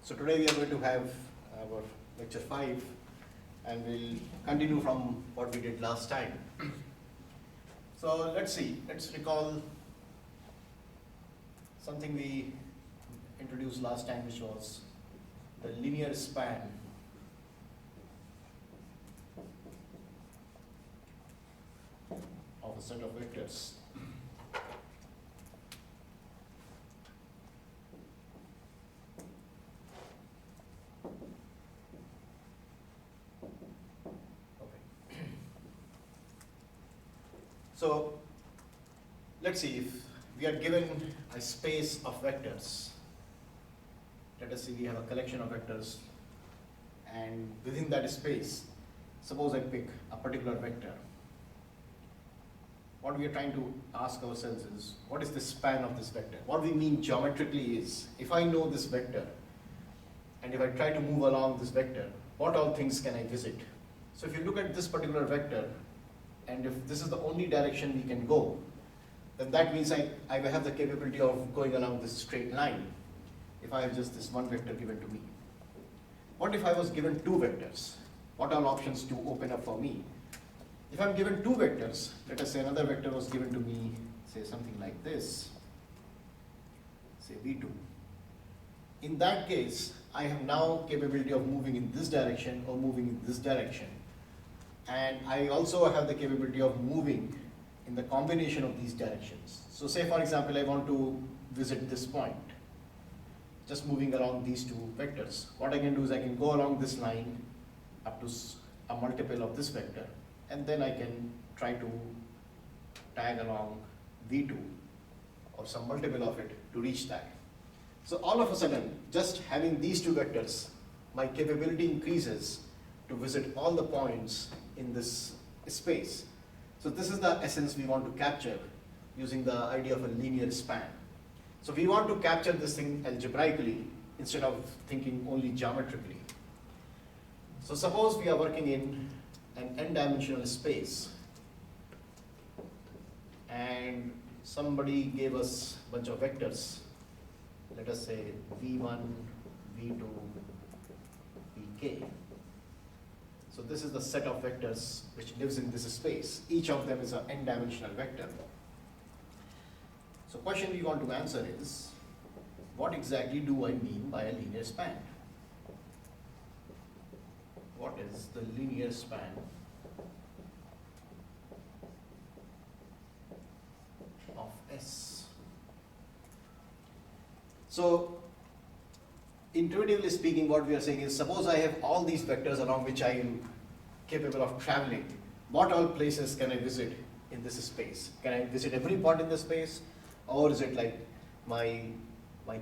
So today we are going to have our lecture 5 and we'll continue from what we did last time. So let's recall something we introduced last time, which was the linear span of a set of vectors. So let's see, if we are given a space of vectors, let us say we have a collection of vectors, and within that space, suppose I pick a particular vector. What we are trying to ask ourselves is, what is the span of this vector? What we mean geometrically is, if I know this vector, and if I try to move along this vector, what all things can I visit? So if you look at this particular vector, and if this is the only direction we can go, then that means I will have the capability of going along this straight line if I have just this one vector given to me. What if I was given two vectors? What all options do open up for me? If I'm given two vectors, let us say another vector was given to me, say something like this, say v2. In that case, I have now capability of moving in this direction or moving in this direction. And I also have the capability of moving in the combination of these directions. So say for example, I want to visit this point, just moving along these two vectors. What I can do is I can go along this line up to a multiple of this vector, and then I can try to tag along v2 or some multiple of it to reach that. So all of a sudden, just having these two vectors, my capability increases to visit all the points in this space. So this is the essence we want to capture using the idea of a linear span. So we want to capture this thing algebraically instead of thinking only geometrically. So suppose we are working in an n-dimensional space and somebody gave us a bunch of vectors. Let us say v1, v2, vk. So this is the set of vectors which lives in this space. Each of them is an n-dimensional vector. So question we want to answer is, what exactly do I mean by a linear span? What is the linear span of S? So intuitively speaking, what we are saying is, suppose I have all these vectors along which I am capable of traveling. What all places can I visit in this space? Can I visit every point in the space? Or is it like my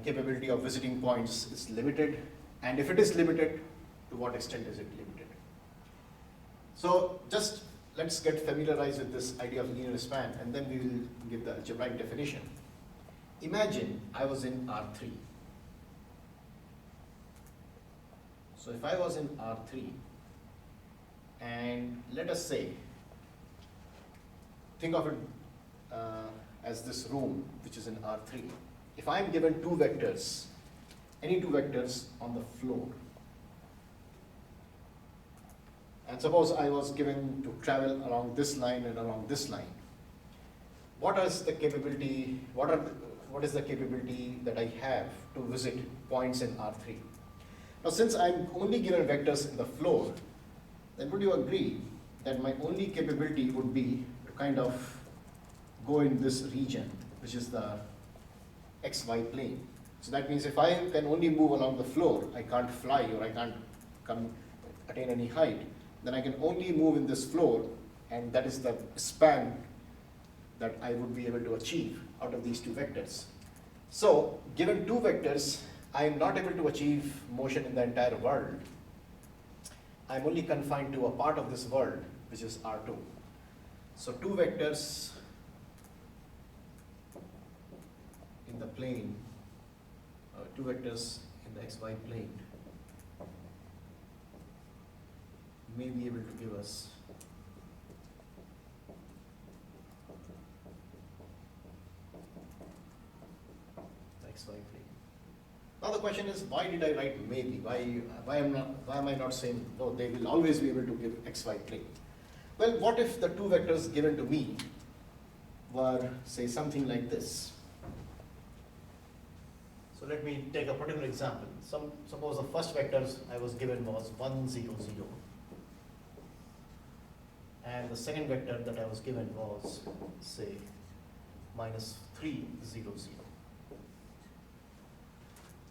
capability of visiting points is limited? And if it is limited, to what extent is it limited? So just let's get familiarized with this idea of linear span, and then we will give the algebraic definition. Imagine I was in R3. So if I was in R3, and let us say, think of it as this room which is in R3. If I am given two vectors, any two vectors on the floor, and suppose I was given to travel along this line and along this line, what is the capability that I have to visit points in R3? Now since I'm only given vectors in the floor, then would you agree that my only capability would be to kind of go in this region, which is the xy plane. So that means if I can only move along the floor, I can't fly or I can't attain any height, then I can only move in this floor, and that is the span that I would be able to achieve out of these two vectors. So given two vectors, I am not able to achieve motion in the entire world. I am only confined to a part of this world, which is R2. So two vectors in the plane, two vectors in the xy plane may be able to give us the xy plane. Now the question is, why did I write maybe? Why am I not saying, no, they will always be able to give xy plane? Well, what if the two vectors given to me were, say, something like this? So let me take a particular example. Suppose the first vector I was given was 1, 0, 0. And the second vector that I was given was, say, minus 3, 0, 0.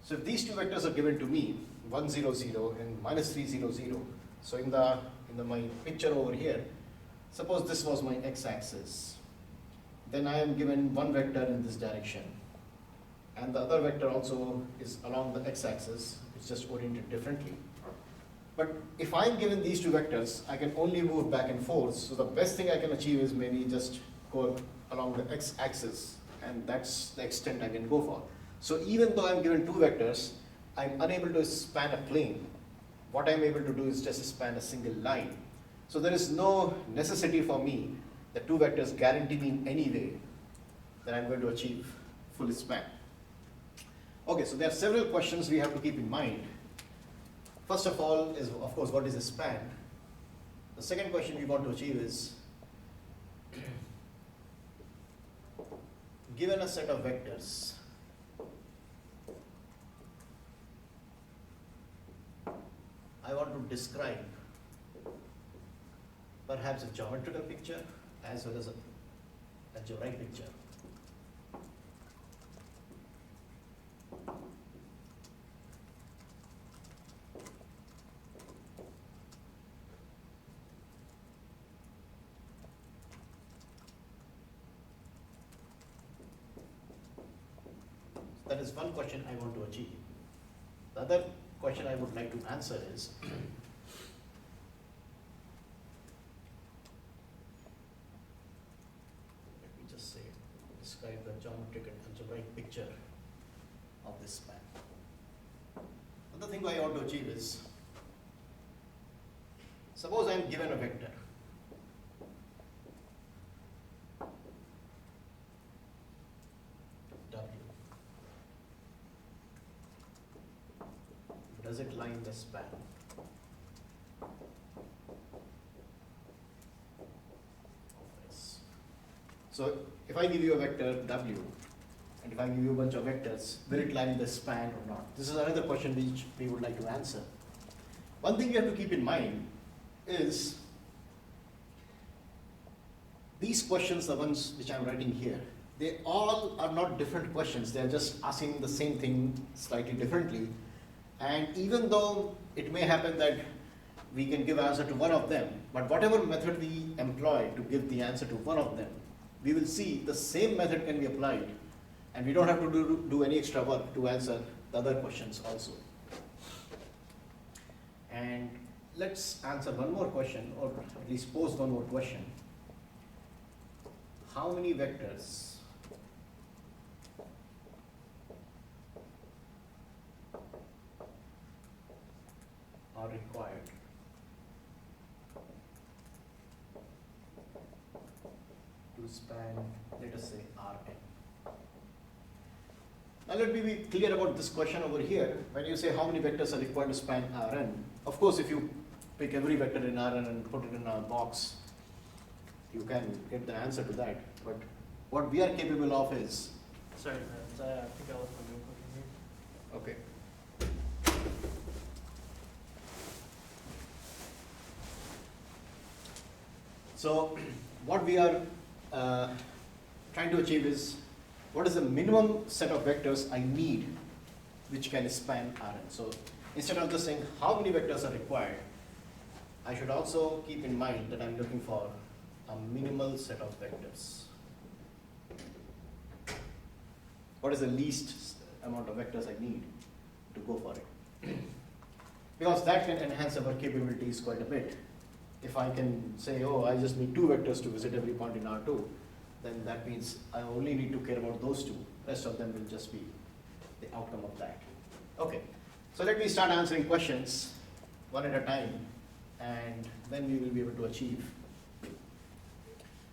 So if these two vectors are given to me, 1, 0, 0 and minus 3, 0, 0, so in my picture over here, suppose this was my x-axis, then I am given one vector in this direction, and the other vector also is along the x-axis, it's just oriented differently. But if I'm given these two vectors, I can only move back and forth, so the best thing I can achieve is maybe just go along the x-axis, and that's the extent I can go for. So even though I'm given two vectors, I'm unable to span a plane. What I'm able to do is just span a single line. So there is no necessity for me that two vectors guarantee me in any way that I'm going to achieve full span. Okay, so there are several questions we have to keep in mind. First of all is, of course, what is a span? The second question we want to achieve is, given a set of vectors, I want to describe perhaps a geometrical picture as well as a algebraic picture. That is one question I want to achieve. The other question I would like to answer is, let me just say, describe the geometric and algebraic picture of this span. Another thing I want to achieve is, suppose I am given a vector. Does it lie in the span? So if I give you a vector W, and if I give you a bunch of vectors, will it lie in the span or not? This is another question which we would like to answer. One thing you have to keep in mind is, these questions, the ones which I'm writing here, they all are not different questions. They are just asking the same thing slightly differently. And even though it may happen that we can give answer to one of them, but whatever method we employ to give the answer to one of them, we will see the same method can be applied, and we don't have to do any extra work to answer the other questions also. And let's answer one more question, or at least pose one more question. How many vectors are required to span, let us say, Rn. Now let me be clear about this question over here. When you say how many vectors are required to span Rn, of course if you pick every vector in Rn and put it in a box, you can get the answer to that. But what we are capable of is... Sorry, I think I was on your question here. Okay. So what we are trying to achieve is, what is the minimum set of vectors I need which can span Rn? So instead of just saying how many vectors are required, I should also keep in mind that I'm looking for a minimal set of vectors. What is the least amount of vectors I need to go for it? Because that can enhance our capabilities quite a bit. If I can say, oh, I just need two vectors to visit every point in R2, then that means I only need to care about those two. Rest of them will just be the outcome of that. Okay, so let me start answering questions one at a time, and then we will be able to achieve.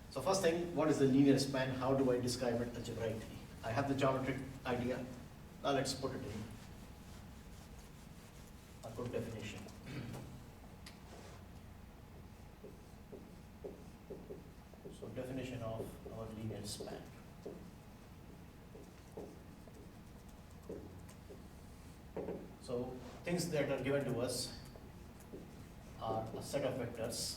So first thing, what is the linear span? How do I describe it algebraically? I have the geometric idea. Now let's put it in definition. So definition of our linear span. So things that are given to us are a set of vectors.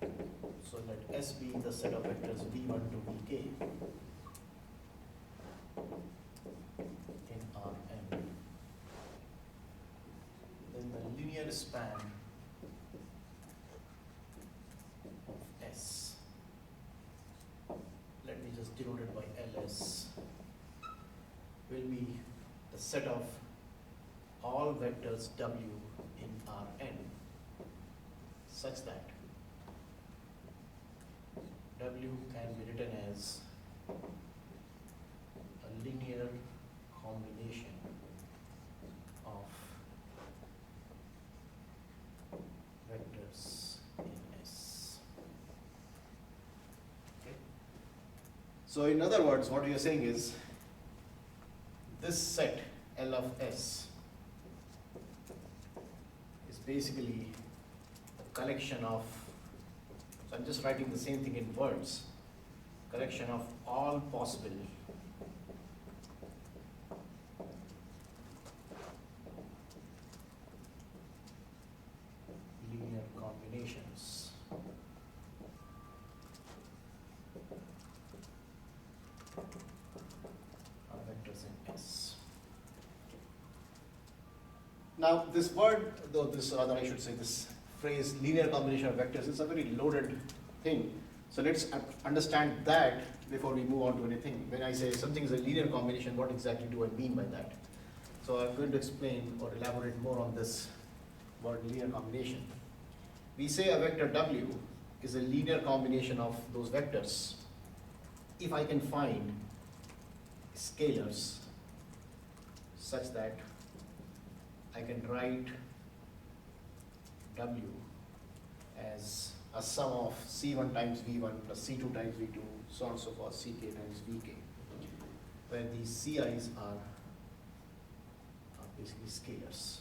So let S be the set of vectors V1 to Vk in Rn. Then the linear span of S, let me just denote it by Ls, will be the set of all vectors W in Rn such that W can be written as a linear combination of vectors in S. Okay. So in other words, what we are saying is this set L of S is basically a collection of, so I'm just writing the same thing in words, collection of all possible linear combinations of vectors in S. Now this word, though this, or rather I should say this phrase linear combination of vectors is a very loaded thing. So let's understand that before we move on to anything. When I say something is a linear combination, what exactly do I mean by that? So I'm going to explain or elaborate more on this word linear combination. We say a vector W is a linear combination of those vectors if I can find scalars such that I can write W as a sum of C1 times V1 plus C2 times V2, so on and so forth, CK times VK, where these CIs are basically scalars.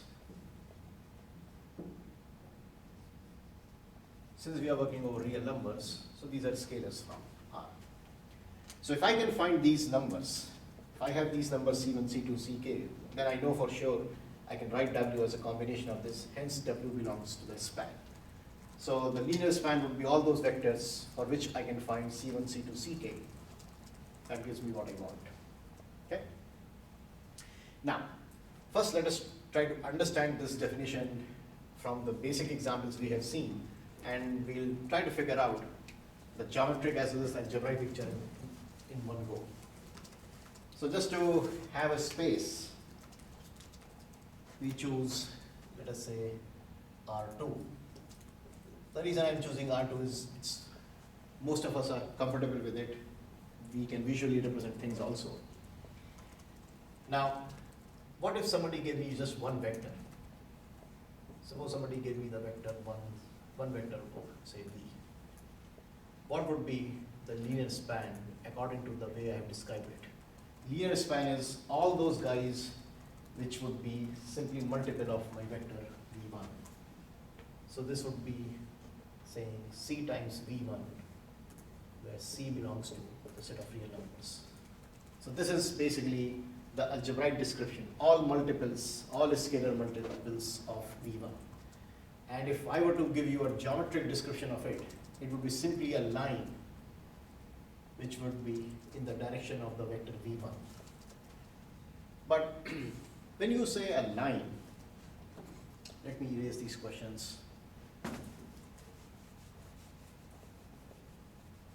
Since we are working over real numbers, so these are scalars from R. So if I can find these numbers, if I have these numbers C1, C2, CK, then I know for sure I can write W as a combination of this, hence W belongs to the span. So the linear span would be all those vectors for which I can find C1, C2, CK. That gives me what I want. Okay? Now, first let us try to understand this definition from the basic examples we have seen, and we'll try to figure out the geometric as well as algebraic picture in one go. So just to have a space, we choose, let us say, R2. The reason I'm choosing R2 is most of us are comfortable with it. We can visually represent things also. Now, what if somebody gave me just one vector? Suppose somebody gave me the vector one vector, say V. What would be the linear span according to the way I have described it? Linear span is all those guys which would be simply multiple of my vector V1. So this would be saying C times V1, where C belongs to the set of real numbers. So this is basically the algebraic description, all multiples, all scalar multiples of V1. And if I were to give you a geometric description of it, it would be simply a line which would be in the direction of the vector V1. But when you say a line, let me erase these questions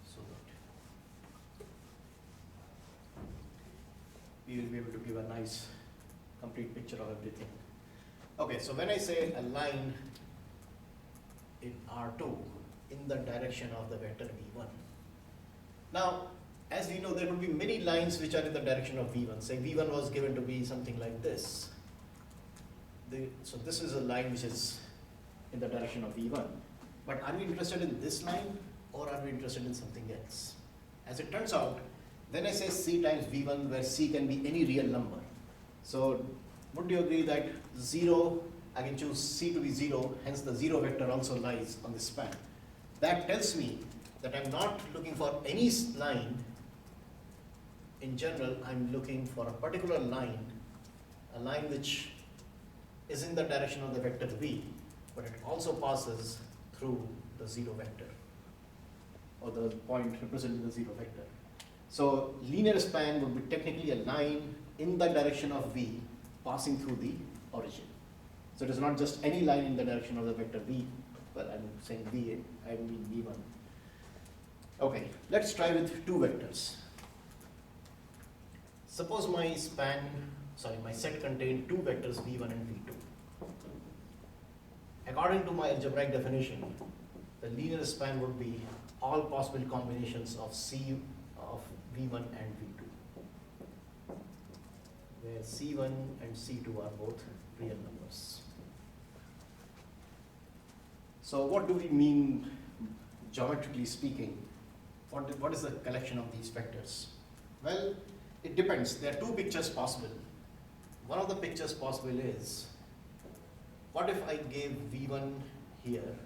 so that we will be able to give a nice complete picture of everything. Okay, so when I say a line in R2 in the direction of the vector V1. Now, as we know, there will be many lines which are in the direction of V1. Say V1 was given to be something like this. So this is a line which is in the direction of V1. But are we interested in this line or are we interested in something else? As it turns out, then I say C times V1 where C can be any real number. So would you agree that 0, I can choose C to be 0, hence the 0 vector also lies on this span. That tells me that I'm not looking for any line. In general, I'm looking for a particular line, a line which is in the direction of the vector v, but it also passes through the 0 vector, or the point representing the 0 vector. So linear span would be technically a line in the direction of v passing through the origin. So it is not just any line in the direction of the vector v, well, I'm saying v, I mean v1. Okay, let's try with two vectors. Suppose my set contained two vectors v1 and v2. According to my algebraic definition, the linear span would be all possible combinations of of v1 and v2, where c1 and c2 are both real numbers. So what do we mean, geometrically speaking? What is the collection of these vectors? Well, it depends. There are two pictures possible. One of the pictures possible is, what if I gave v1 here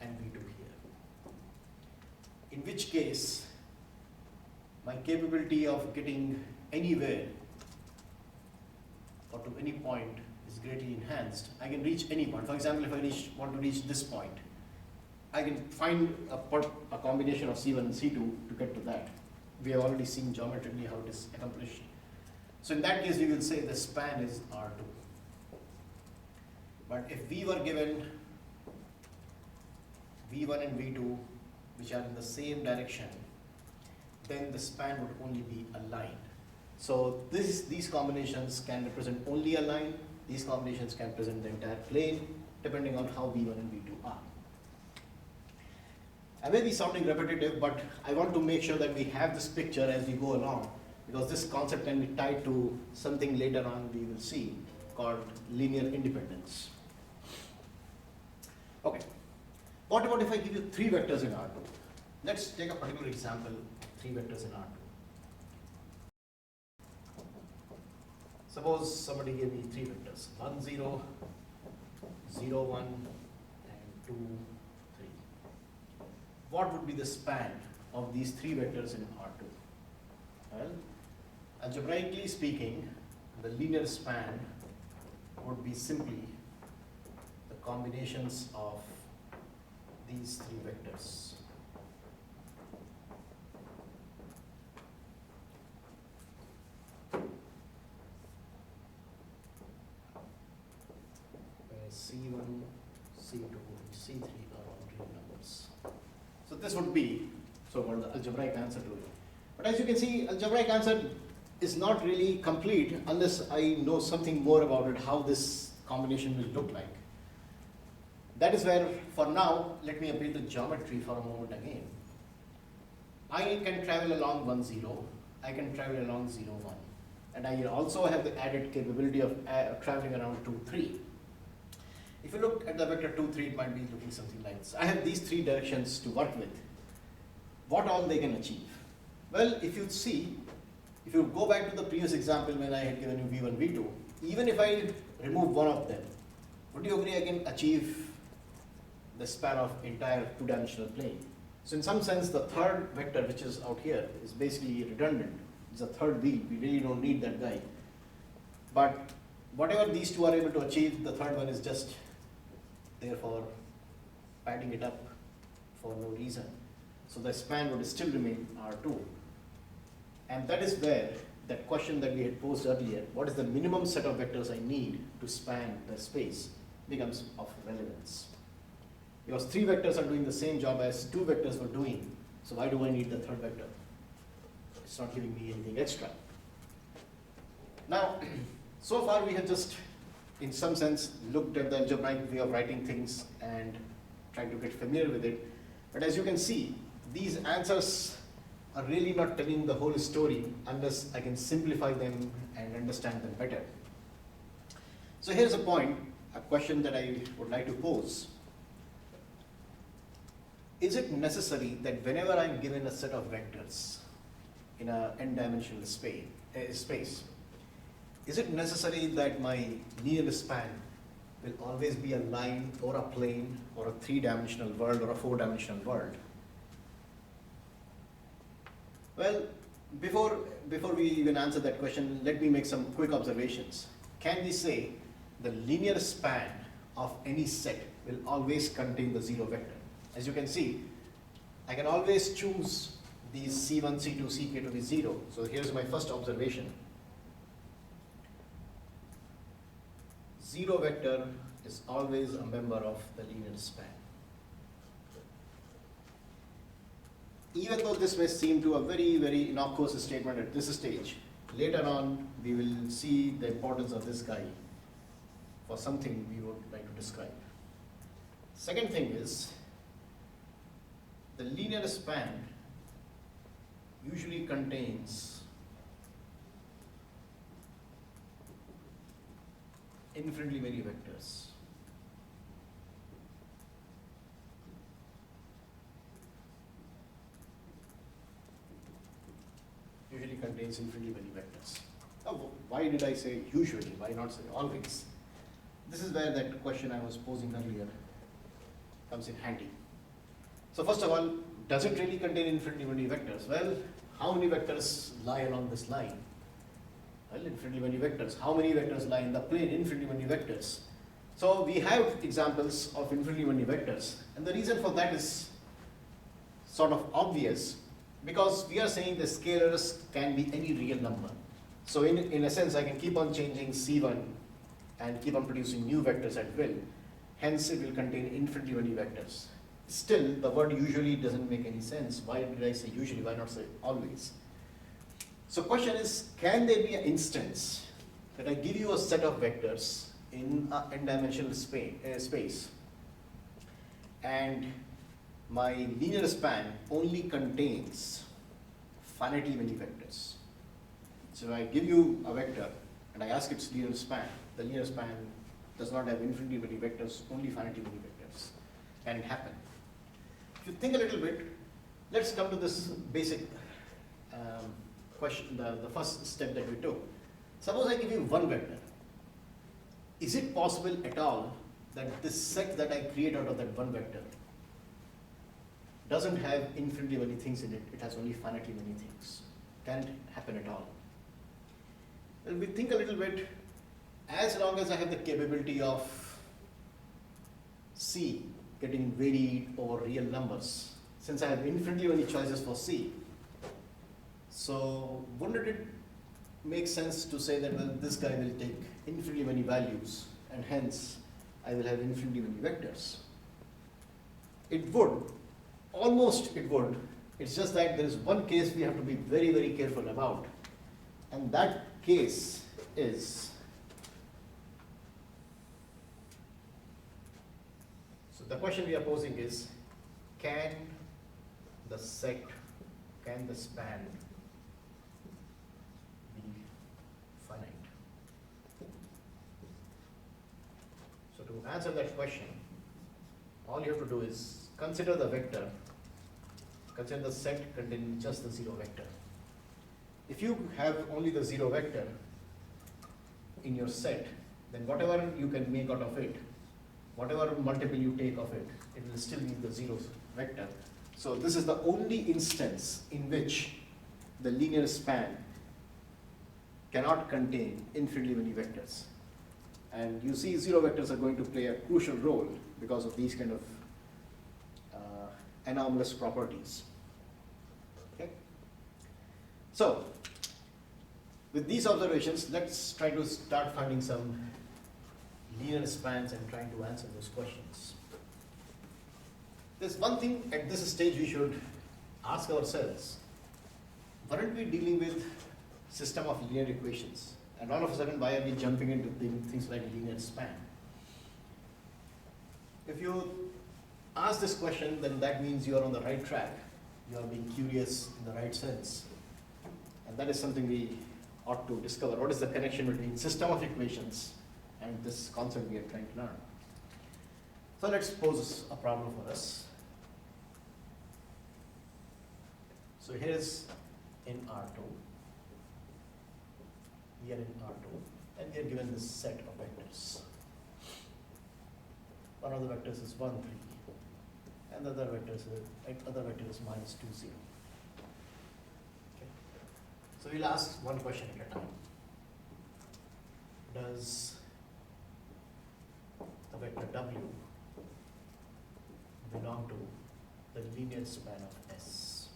and v2 here? In which case, my capability of getting anywhere or to any point is greatly enhanced. I can reach any point. For example, if I want to reach this point, I can find a combination of C1 and C2 to get to that. We have already seen geometrically how it is accomplished. So in that case, we will say the span is R2. But if we were given V1 and V2, which are in the same direction, then the span would only be a line. So these combinations can represent only a line. These combinations can represent the entire plane, depending on how V1 and V2 are. I may be sounding repetitive, but I want to make sure that we have this picture as we go along, because this concept can be tied to something later on we will see called linear independence. Okay, what about if I give you three vectors in R2? Let's take a particular example, three vectors in R2. Suppose somebody gave me three vectors, 1, 0, 0, 1, and 2, 3. What would be the span of these three vectors in R2? Well, algebraically speaking, the linear span would be simply the combinations of these three vectors. Where C1, C2, and C3 are all real numbers. So this would be so-called the algebraic answer to it. But as you can see, algebraic answer is not really complete unless I know something more about it, how this combination will look like. That is where, for now, let me update the geometry for a moment again. I can travel along 1, 0. I can travel along 0, 1. And I also have the added capability of traveling around 2, 3. If you look at the vector 2, 3, it might be looking something like this. I have these three directions to work with. What all they can achieve? Well, if you see, if you go back to the previous example when I had given you V1, V2, even if I remove one of them, would you agree I can achieve the span of entire two-dimensional plane? So in some sense, the third vector, which is out here, is basically redundant. It's a third wheel. We really don't need that guy. But whatever these two are able to achieve, the third one is just therefore padding it up for no reason. So the span would still remain R2. And that is where that question that we had posed earlier, what is the minimum set of vectors I need to span the space, becomes of relevance. Because three vectors are doing the same job as two vectors were doing, so why do I need the third vector? It's not giving me anything extra. Now, so far we have just, in some sense, looked at the algebraic way of writing things and tried to get familiar with it. But as you can see, these answers are really not telling the whole story unless I can simplify them and understand them better. So here's a point, a question that I would like to pose. Is it necessary that whenever I'm given a set of vectors in an n-dimensional space, is it necessary that my linear span will always be a line or a plane or a 3-dimensional world or a 4-dimensional world? Well, before we even answer that question, let me make some quick observations. Can we say the linear span of any set will always contain the 0 vector? As you can see, I can always choose these C1, C2, Ck to be 0. So here's my first observation. 0 vector is always a member of the linear span. Even though this may seem to a very, very innocuous statement at this stage, later on we will see the importance of this guy for something we would like to describe. Second thing is, the linear span usually contains infinitely many vectors. Usually contains infinitely many vectors. Now, why did I say usually? Why not say always? This is where that question I was posing earlier comes in handy. So first of all, does it really contain infinitely many vectors? Well, how many vectors lie along this line? Well, infinitely many vectors. How many vectors lie in the plane? Infinitely many vectors. So we have examples of infinitely many vectors. And the reason for that is sort of obvious, because we are saying the scalars can be any real number. So in a sense, I can keep on changing C1 and keep on producing new vectors at will. Hence, it will contain infinitely many vectors. Still, the word usually doesn't make any sense. Why did I say usually? Why not say always? So question is, can there be an instance that I give you a set of vectors in an n-dimensional space, and my linear span only contains finitely many vectors? So I give you a vector and I ask its linear span. The linear span does not have infinitely many vectors, only finitely many vectors. Can it happen? If you think a little bit, let's come to this basic question, the first step that we took. Suppose I give you one vector. Is it possible at all that this set that I create out of that one vector doesn't have infinitely many things in it, it has only finitely many things? Can it happen at all? Well, we think a little bit, as long as I have the capability of C getting varied over real numbers, since I have infinitely many choices for C, so wouldn't it make sense to say that, well, this guy will take infinitely many values and hence I will have infinitely many vectors? It would, almost it would. It's just that there is one case we have to be very, very careful about, and that case is, so the question we are posing is, can the span be finite? So to answer that question, all you have to do is consider the vector, consider the set containing just the 0 vector. If you have only the 0 vector in your set, then whatever you can make out of it, whatever multiple you take of it, it will still be the 0 vector. So this is the only instance in which the linear span cannot contain infinitely many vectors. And you see 0 vectors are going to play a crucial role because of these kind of anomalous properties. Okay? So, with these observations, let's try to start finding some linear spans and trying to answer those questions. There's one thing at this stage we should ask ourselves. Weren't we dealing with system of linear equations? And all of a sudden, why are we jumping into things like linear span? If you ask this question, then that means you are on the right track. You are being curious in the right sense. And that is something we ought to discover. What is the connection between system of equations and this concept we are trying to learn? So let's pose a problem for us. So here's in R2. We are in R2. and we are given this set of vectors. One of the vectors is 1, 3, and the other vector is minus 2, 0. Okay. So we'll ask one question at a time. Does the vector W belong to the linear span of S?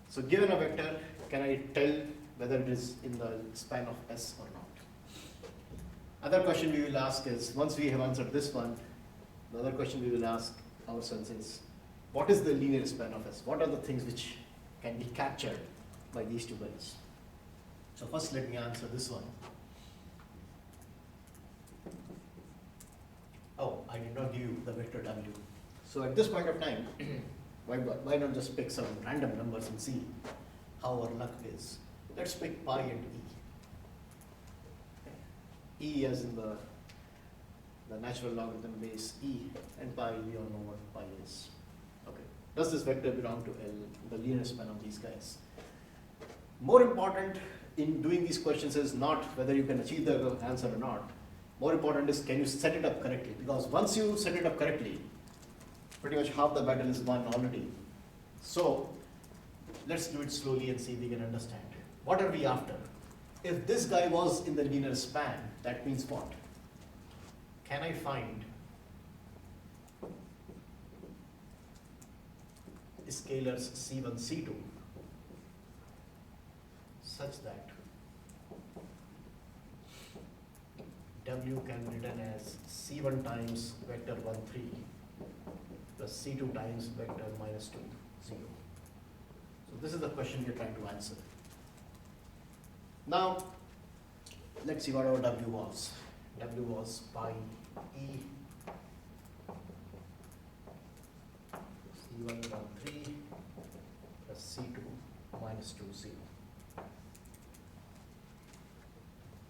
So given a vector, can I tell whether it is in the span of S or not? Other question we will ask is, once we have answered this one, the other question we will ask ourselves is, what is the linear span of S? What are the things which can be captured by these two values? So first let me answer this one. Oh, I did not give you the vector W. So at this point of time, why not just pick some random numbers and see how our luck is? Let's pick pi and E. E as in the natural logarithm base E, and pi, we all know what pi is. Okay. Does this vector belong to L, the linear span of these guys? More important in doing these questions is not whether you can achieve the answer or not. More important is, can you set it up correctly? Because once you set it up correctly, pretty much half the battle is won already. So let's do it slowly and see if we can understand. What are we after? If this guy was in the linear span, that means what? Can I find scalars C1, C2 such that W can be written as C1 times vector 1, 3 plus C2 times vector minus 2, 0. So this is the question we are trying to answer. Now, let's see what our W was. W was pi E C1, 1, 3 plus C2 minus 2, 0.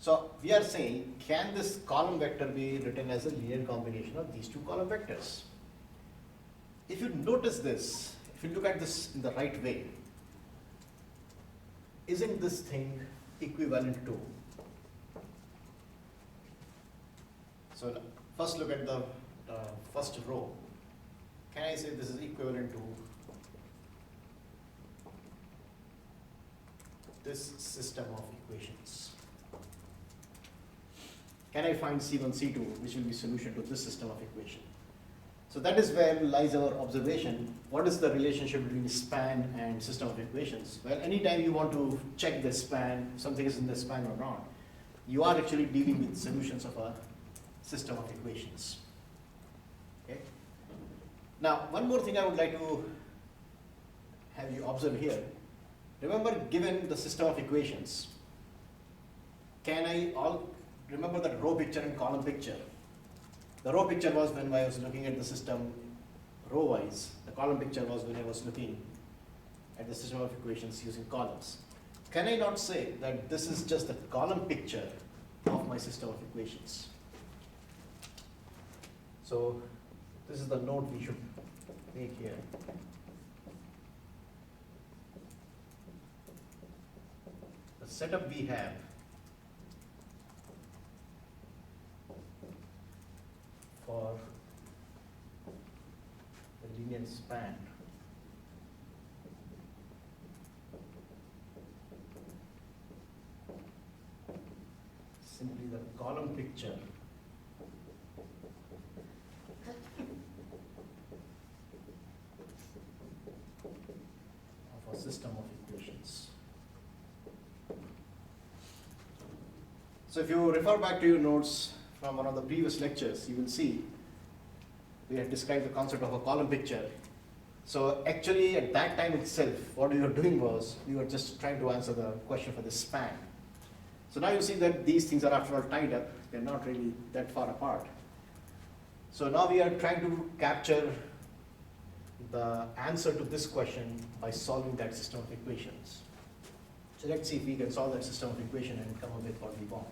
So we are saying, can this column vector be written as a linear combination of these two column vectors? If you notice this, if you look at this in the right way, isn't this thing equivalent to? So first look at the first row. Can I say this is equivalent to this system of equations? Can I find C1, C2, which will be solution to this system of equation? So that is where lies our observation. What is the relationship between span and system of equations? Well, anytime you want to check the span, if something is in the span or not, you are actually dealing with solutions of a system of equations. Okay? Now, one more thing I would like to have you observe here. Remember, given the system of equations, remember that row picture and column picture? The row picture was when I was looking at the system row-wise. The column picture was when I was looking at the system of equations using columns. Can I not say that this is just the column picture of my system of equations? So this is the note we should make here. The setup we have for the linear span simply the column picture of a system of equations. So if you refer back to your notes from one of the previous lectures, you will see we had described the concept of a column picture. So actually at that time itself, what we were doing was, we were just trying to answer the question for the span. So now you see that these things are after all tied up, they're not really that far apart. So now we are trying to capture the answer to this question by solving that system of equations. So let's see if we can solve that system of equation and come up with what we want.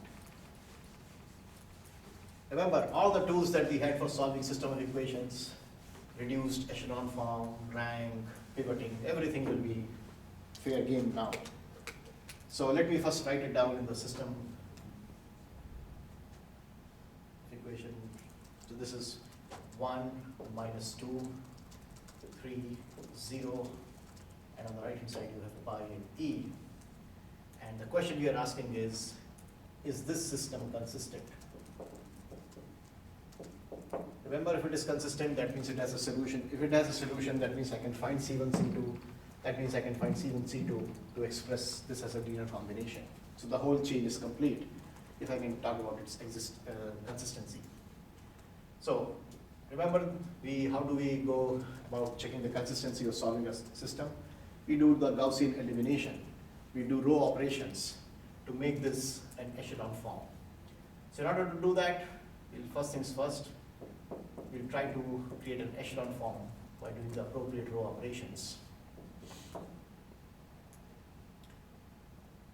Remember, all the tools that we had for solving system of equations, reduced echelon form, rank, pivoting, everything will be fair game now. So let me first write it down in the system equation. So this is 1 minus 2, 3, 0, and on the right hand side you have pi and e. And the question we are asking is this system consistent? Remember, if it is consistent, that means it has a solution. If it has a solution, that means I can find C1, C2. That means I can find C1, C2 to express this as a linear combination. So the whole chain is complete if I can talk about its consistency. So remember, how do we go about checking the consistency of solving a system? We do the Gaussian elimination. We do row operations to make this an echelon form. So in order to do that, first things first, we'll try to create an echelon form by doing the appropriate row operations.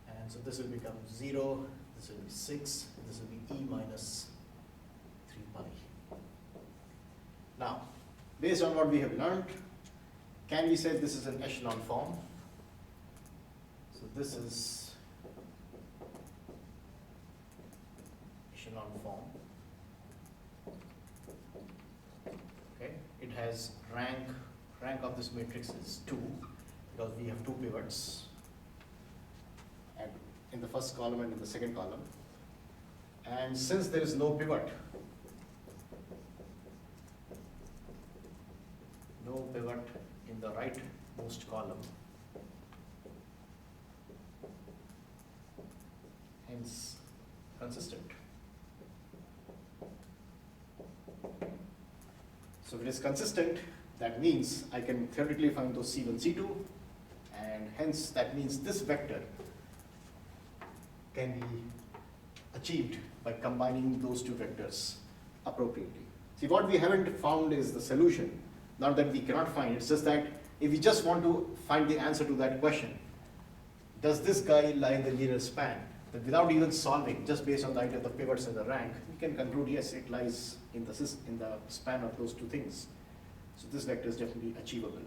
And so this will become 0, this will be 6, this will be e minus 3 pi. Now, based on what we have learned, can we say this is an echelon form? So this is echelon form. Okay, it has rank of this matrix is 2 because we have 2 pivots and in the first column and in the second column. And since there is no pivot in the rightmost column, hence consistent. So if it is consistent, that means I can theoretically find those C1, C2, and hence that means this vector can be achieved by combining those two vectors appropriately. See, what we haven't found is the solution. Not that we cannot find, it's just that if we just want to find the answer to that question, does this guy lie in the linear span? That without even solving, just based on the idea of the pivots and the rank, we can conclude, yes, it lies in the span of those two things. So this vector is definitely achievable.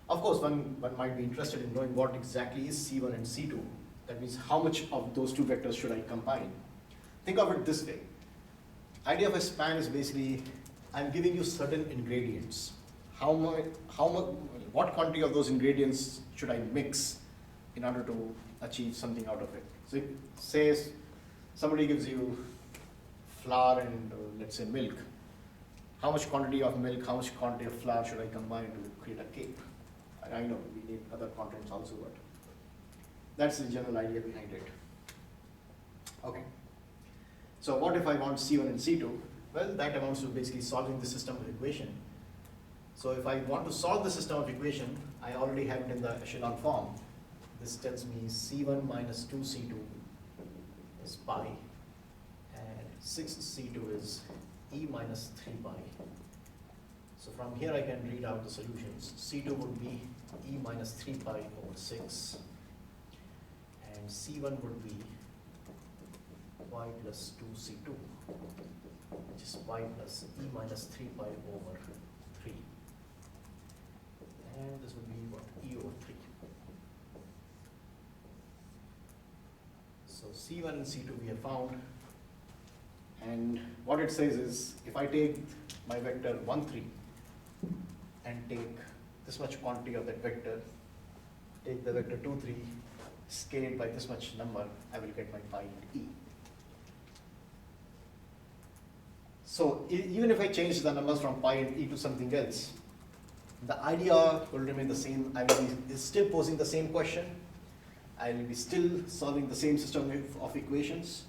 Of course, one might be interested in knowing what exactly is C1 and C2. That means how much of those two vectors should I combine? Think of it this way. Idea of a span is basically, I'm giving you certain ingredients. What quantity of those ingredients should I mix in order to achieve something out of it? So it says somebody gives you flour and let's say milk. How much quantity of milk, how much quantity of flour should I combine to create a cake? I know we need other contents also, but that's the general idea behind it. Okay. So what if I want C1 and C2? Well, that amounts to basically solving the system of equation. So if I want to solve the system of equation, I already have it in the echelon form. This tells me C1 minus 2C2 is pi, and 6C2 is e minus 3 pi. So from here I can read out the solutions. C2 would be e minus 3 pi over 6, and C1 would be y plus 2C2, which is y plus e minus 3 pi over 3. And this would be what? E over 3. So C1 and C2 we have found. And what it says is, if I take my vector 1, 3 and take this much quantity of that vector, take the vector 2, 3, scale it by this much number, I will get my pi and e. So even if I change the numbers from pi and e to something else, the idea will remain the same. I will be still posing the same question. I will be still solving the same system of equations.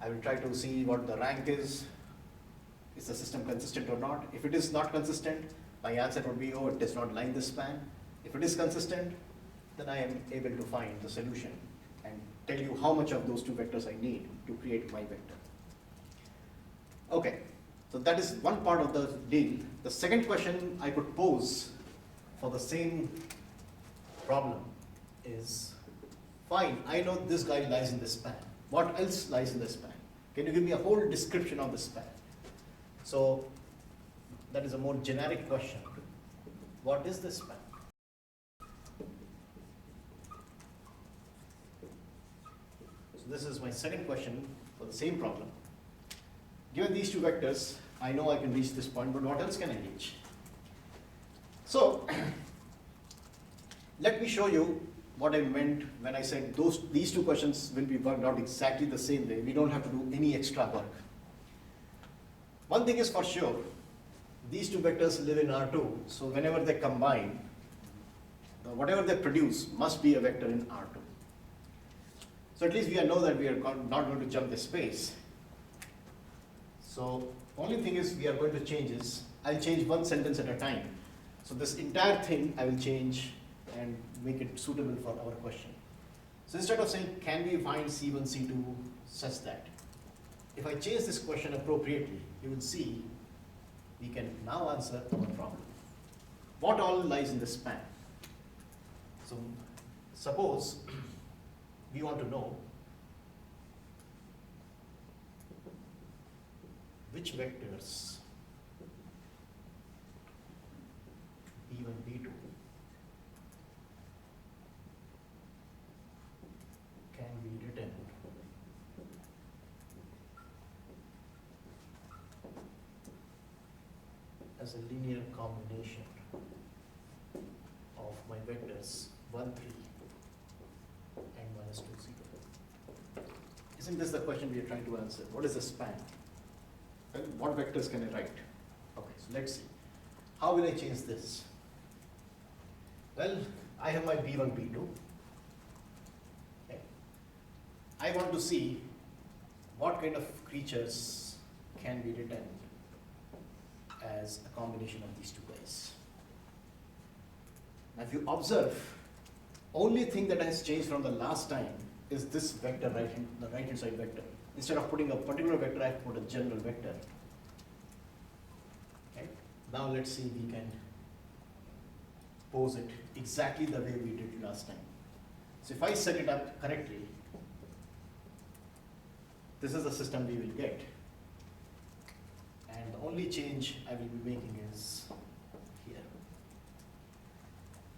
I will try to see what the rank is the system consistent or not? If it is not consistent, my answer would be, oh, it does not lie in this span. If it is consistent, then I am able to find the solution and tell you how much of those two vectors I need to create my vector. Okay, so that is one part of the deal. The second question I could pose for the same problem is, fine, I know this guy lies in this span. What else lies in the span? Can you give me a whole description of the span? So that is a more generic question. What is the span? this is my second question for the same problem. Given these two vectors, I know I can reach this point, but what else can I reach? So, let me show you what I meant when I said these two questions will be worked out exactly the same way. We don't have to do any extra work. One thing is for sure, these two vectors live in R2, so whenever they combine, whatever they produce must be a vector in R2. So at least we know that we are not going to jump the space. So only thing is we are going to change is, I'll change one sentence at a time. So this entire thing I will change and make it suitable for our question. So instead of saying, can we find C1, C2 such that, if I change this question appropriately, you will see we can now answer our problem. What all lies in the span? So suppose we want to know which vectors B1, B2 can be written as a linear combination of my vectors 1, 3 and minus 2, 0. Isn't this the question we are trying to answer? What is the span? Well, what vectors can I write? Okay, so let's see. How will I change this? Well, I have my B1, B2. Okay. I want to see what kind of creatures can be written as a combination of these two guys. Now, if you observe, only thing that has changed from the last time is this vector, the right hand side vector. Instead of putting a particular vector, I have put a general vector. Okay. Now let's see if we can pose it exactly the way we did last time. So if I set it up correctly, this is the system we will get. And the only change I will be making is here.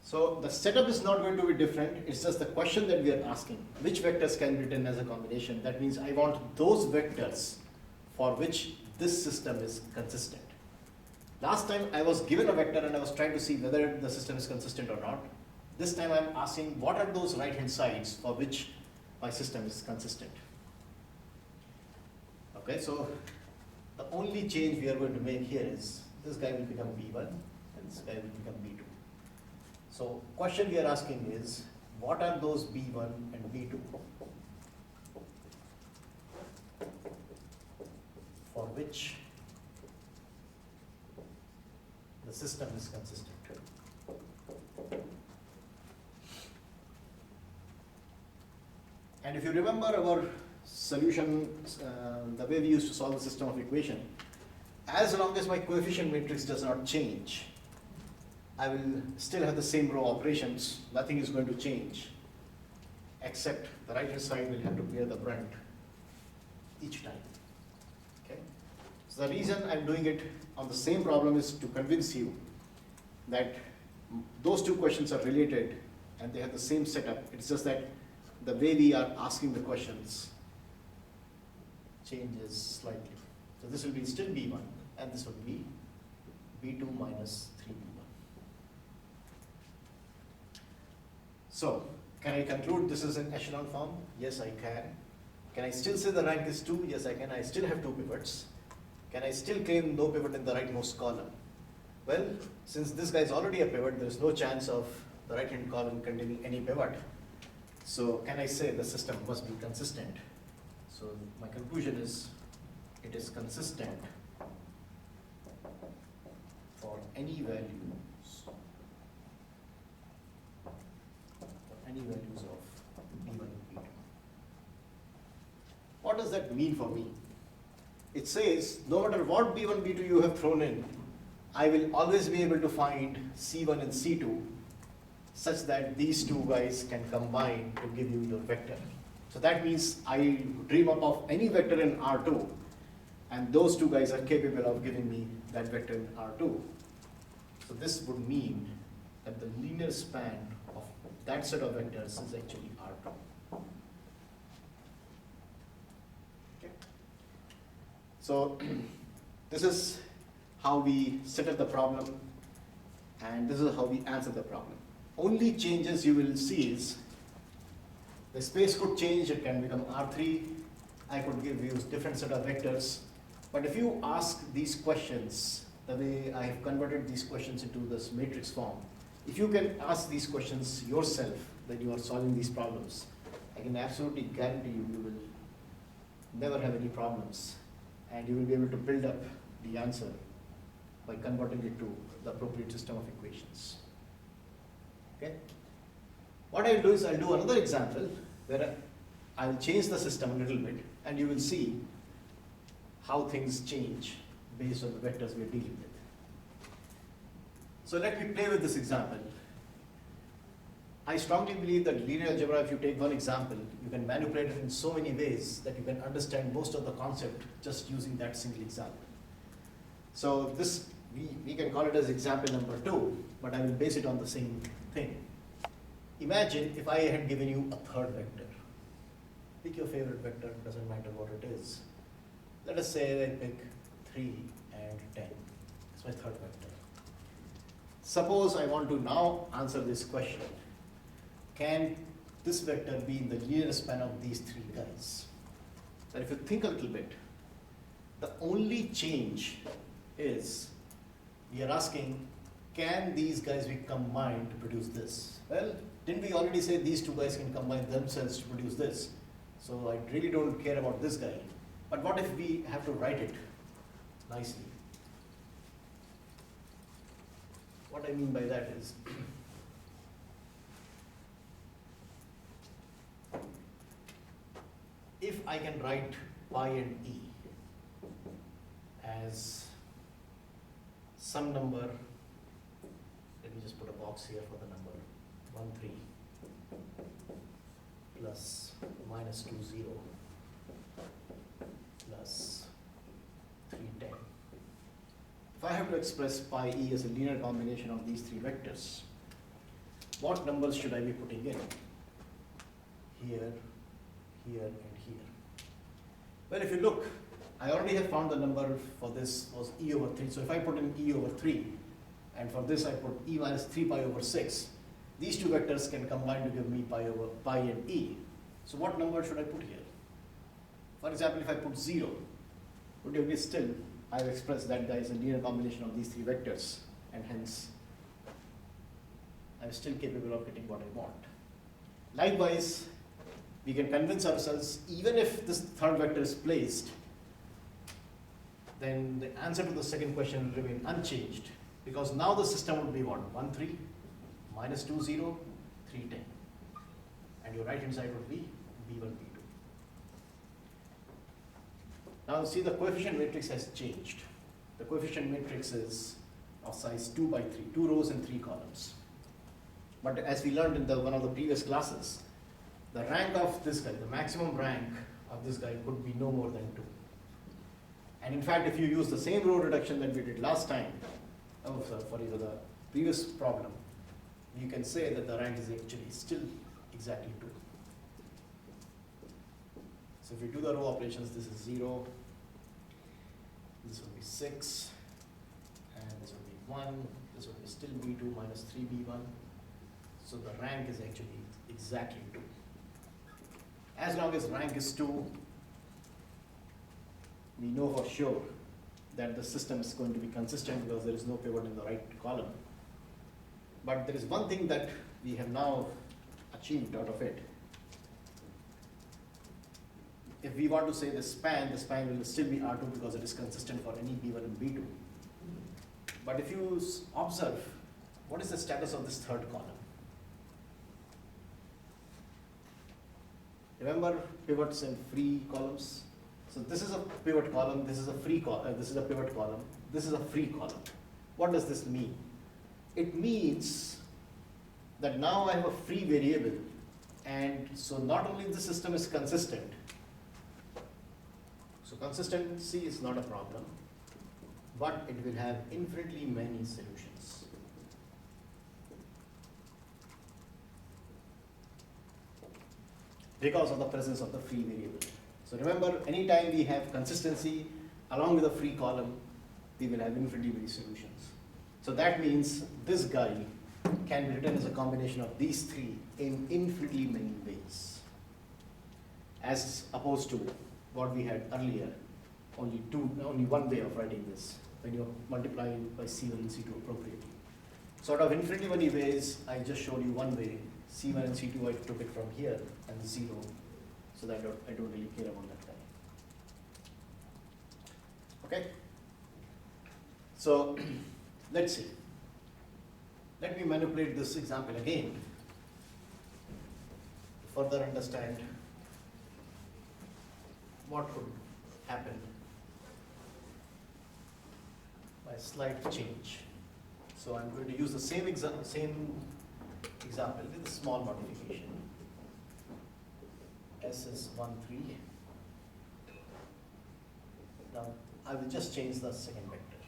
So the setup is not going to be different, it's just the question that we are asking. Which vectors can be written as a combination? That means I want those vectors for which this system is consistent. Last time I was given a vector and I was trying to see whether the system is consistent or not. This time I am asking what are those right hand sides for which my system is consistent. Okay, so the only change we are going to make here is this guy will become B1 and this guy will become B2. So question we are asking is, what are those B1 and B2 for which the system is consistent? And if you remember our solution, the way we used to solve the system of equation, as long as my coefficient matrix does not change, I will still have the same row operations, nothing is going to change, except the right hand side will have to bear the brunt each time. Okay? So the reason I'm doing it on the same problem is to convince you that those two questions are related and they have the same setup. It's just that the way we are asking the questions changes slightly. So this will be still B1 and this will be B2 minus 3B1. So, can I conclude this is in echelon form? Yes, I can. Can I still say the rank is 2? Yes, I can. I still have 2 pivots. Can I still claim no pivot in the rightmost column? Well, since this guy is already a pivot, there is no chance of the right-hand column containing any pivot. So, can I say the system must be consistent? So, my conclusion is it is consistent for any values of B1 and B2. What does that mean for me? It says no matter what B1, B2 you have thrown in, I will always be able to find C1 and C2 such that these two guys can combine to give you your vector. So that means I dream up of any vector in R2 and those two guys are capable of giving me that vector in R2. So this would mean that the linear span of that set of vectors is actually R2. So this is how we set up the problem, and this is how we answer the problem. Only changes you will see is the space could change, it can become R3, I could give you different set of vectors. But if you ask these questions, the way I have converted these questions into this matrix form, if you can ask these questions yourself when you are solving these problems, I can absolutely guarantee you, you will never have any problems, and you will be able to build up the answer by converting it to the appropriate system of equations. Okay? What I'll do is I'll do another example where I'll change the system a little bit, and you will see how things change based on the vectors we're dealing with. So let me play with this example. I strongly believe that linear algebra, if you take one example, you can manipulate it in so many ways that you can understand most of the concept just using that single example. So this, we can call it as example number 2, but I will base it on the same thing. Imagine if I had given you a third vector. Pick your favorite vector, doesn't matter what it is. Let us say I pick 3 and 10. It's my third vector. Suppose I want to now answer this question. Can this vector be in the linear span of these 3 guys? But if you think a little bit, the only change is we are asking, can these guys be combined to produce this? Well, didn't we already say these 2 guys can combine themselves to produce this? So I really don't care about this guy. But what if we have to write it nicely? What I mean by that is, if I can write pi and e as some number, let me just put a box here for the number 1, 3 plus minus 2, 0 plus 3, 10. If I have to express pi e as a linear combination of these 3 vectors, what numbers should I be putting in? Here, here, and here. Well, if you look, I already have found the number for this was e over 3. So if I put in e over 3, and for this I put e minus 3 pi over 6, these 2 vectors can combine to give me pi and e. So what number should I put here? For example, if I put 0, would it be still, I've expressed that guy as a linear combination of these 3 vectors, and hence I'm still capable of getting what I want. Likewise, we can convince ourselves, even if this third vector is placed, then the answer to the second question will remain unchanged, because now the system would be what? 1, 3, minus 2, 0, 3, 10. And your right hand side would be b1, b2. Now see, the coefficient matrix has changed. The coefficient matrix is of size 2 by 3, 2 rows and 3 columns. But as we learned in one of the previous classes, the rank of this guy, the maximum rank of this guy could be no more than 2. And in fact, if you use the same row reduction that we did last time, for the previous problem, you can say that the rank is actually still exactly 2. So if we do the row operations, this is 0, this will be 6, and this will be 1, this will be still b2 minus 3b1. So the rank is actually exactly 2. As long as rank is 2, we know for sure that the system is going to be consistent because there is no pivot in the right column. But there is one thing that we have now achieved out of it. If we want to say the span will still be R2 because it is consistent for any B1 and B2. But if you observe, what is the status of this third column? Remember pivots and free columns? So this is a pivot column, this is a free column, this is a pivot column, this is a free column. What does this mean? It means that now I have a free variable, and so not only the system is consistent, so consistency is not a problem, but it will have infinitely many solutions. Because of the presence of the free variable. So remember, anytime we have consistency, along with a free column, we will have infinitely many solutions. So that means this guy can be written as a combination of these three in infinitely many ways, as opposed to what we had earlier, only one way of writing this, when you multiply by C1 and C2 appropriately. So out of infinitely many ways, I just showed you one way. C1 and C2, I took it from here and 0, so that I don't really care about that guy. Okay? So let's see. Let me manipulate this example again to further understand what could happen by a slight change. So I'm going to use the same example with a small modification. S is 1, 3. Now I will just change the second vector.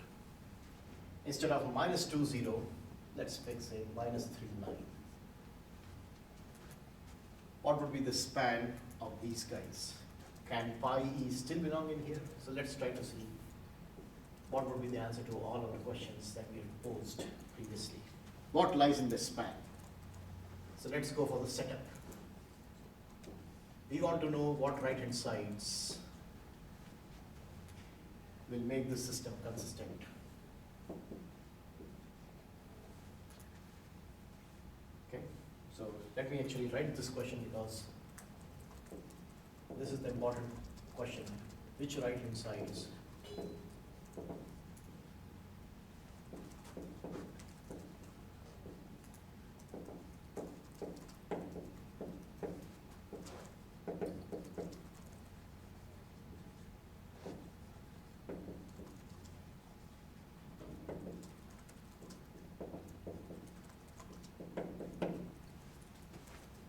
Instead of -2, 0, let's fix a -3, 9. What would be the span of these guys? Can pi e still belong in here? So let's try to see what would be the answer to all of the questions that we have posed previously. What lies in the span? So let's go for the setup. We want to know what right-hand sides will make the system consistent. Okay, so let me actually write this question because this is the important question. Which right-hand sides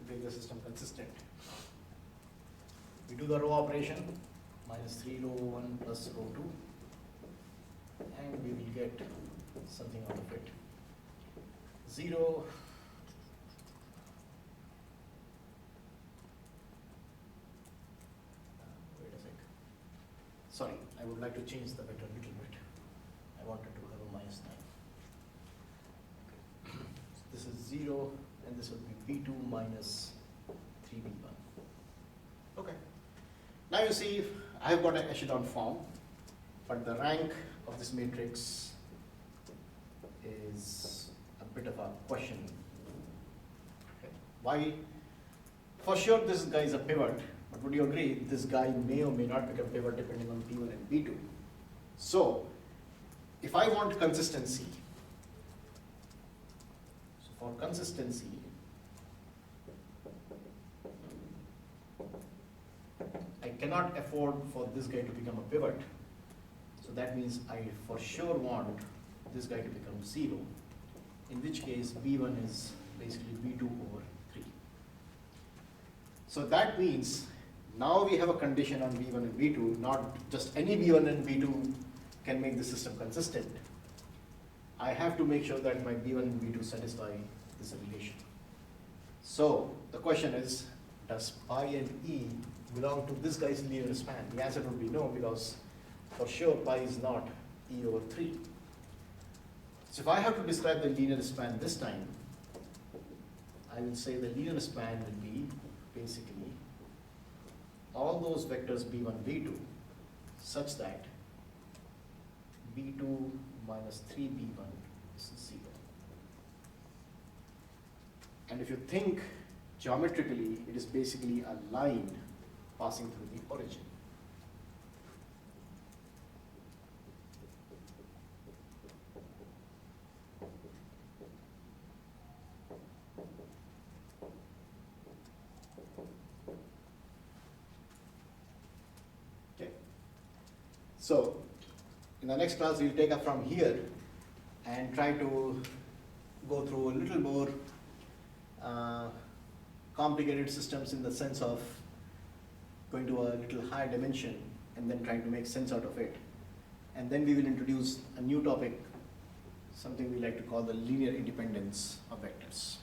make the system consistent? We do the row operation, -3 row 1 plus row 2, and we will get something out of it. 0, wait a sec. Sorry, I would like to change the vector a little bit. I wanted to have a -9. Okay. So this is 0, and this would be B2 minus 3B1. Okay. Now you see, I have got an echelon form, but the rank of this matrix is a bit of a question. Okay. Why? For sure this guy is a pivot, but would you agree this guy may or may not become pivot depending on B1 and B2. So if I want consistency, so for consistency, I cannot afford for this guy to become a pivot. So that means I for sure want this guy to become 0, in which case B1 is basically B2 over 3. So that means now we have a condition on B1 and B2, not just any B1 and B2 can make the system consistent. I have to make sure that my B1 and B2 satisfy this relation. So the question is, does pi and e belong to this guy's linear span? The answer would be no, because for sure pi is not e over 3. So if I have to describe the linear span this time, I will say the linear span will be basically all those vectors b1, b2 such that b2 minus 3b1 is 0. And if you think geometrically, it is basically a line passing through the origin. Okay. So, in the next class, we'll take up from here and try to go through a little more complicated systems in the sense of going to a little higher dimension and then trying to make sense out of it. And then we will introduce a new topic, something we like to call the linear independence of vectors.